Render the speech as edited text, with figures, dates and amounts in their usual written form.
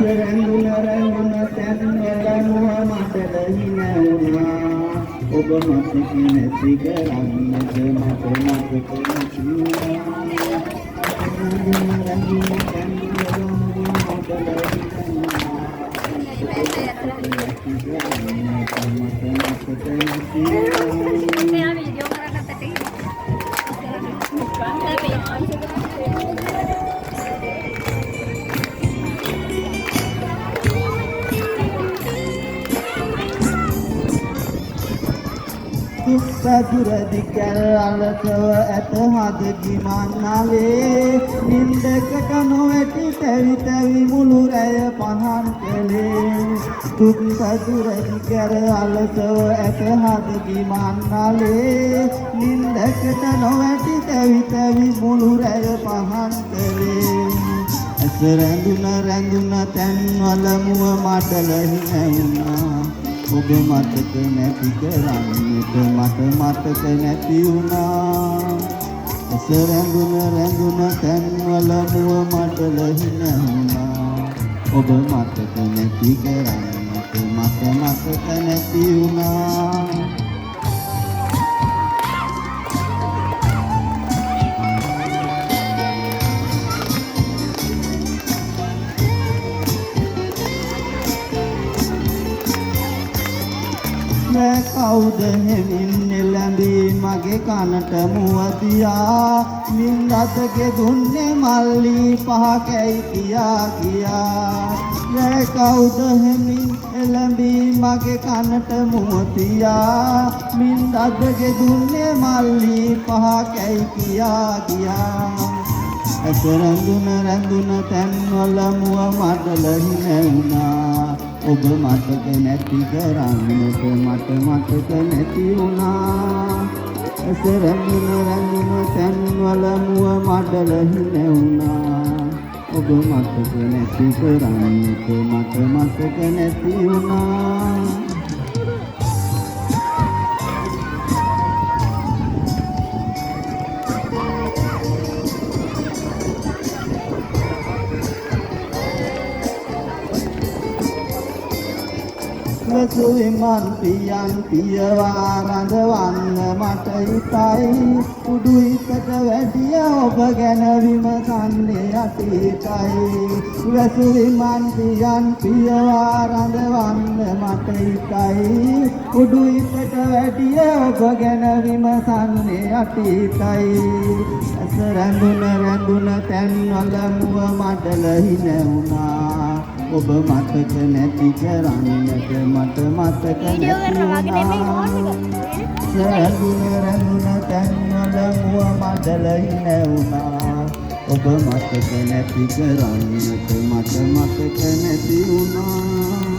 රැඳුන රැඳුන තැන්වල මුව මට ලහිනවුනා ඔබ මතක නැති කරන්නද මට මතක නැතිවුනා රැඳුන රැඳුන තැන්වල මුව මට ලහිනවුනා දුරදි කැල් අලසව ඇත හද ගිමන්නාලේ නින්දකට නොවැටි තැවි තැවි මුළු රැය පහන් කළේ දුරදි කැල් අලසව ඇත හද ගිමන්නාලේ නින්දකට නොවැටි තැවි තැවි මුළු රැය පහන් කළේ ඇස රැඳුන රැඳුන තැන්වල මුව මට ලහිනවුනා ඔබ මතක නැති කරන්නට මට මතක නැති වුණා ඇස රැඳුන රැඳුන තැන්වල මුව මට ලහිනවුනා ඔබ මතක නැති කරන්නට මට මතක නැති වුණා කවුද හෙමින් එළඹී මගේ කනට මුව තියා නින්දතගේ දුන්නේ මල්ලි පහකැයි කියා කවුද හෙමින් එළඹී මගේ කනට මුව තියා නින්දතගේ දුන්නේ මල්ලි පහකැයි කියා ඇස රැඳුන රැඳුන තැන්වල මුව මට ලහිනවුනා ඔබ මතක නැති කරන්නට මට මතක නැති වුණා ඇස රැඳුන රැඳුන තැන්වල මුව මට ලහිනවුනා ඔබ මතක නැති කරන්නට මට මතක නැති වුණා සුවිමන් පියන් පියවා රඳවන්න මට හිතයි උඩු හිතට වැඩිය ඔබ ගැන විමසන්නේ අතීතයි සුවිමන් පියන් පියවා රඳවන්න මට හිතයි උඩු හිතට වැඩිය ඔබ ගැන විමසන්නේ අතීතයි ඇස රැඳුන රැඳුන තැන්වල මුව මට ලහිනවුනා ඔබ මතක නැති කරන්නට මට මතක නැති වුණා රැඳුන රැඳුන තැන්වල මුව මට ලහිනවුනා ඔබ මතක නැති කරන්නට මට මතක නැති වුණා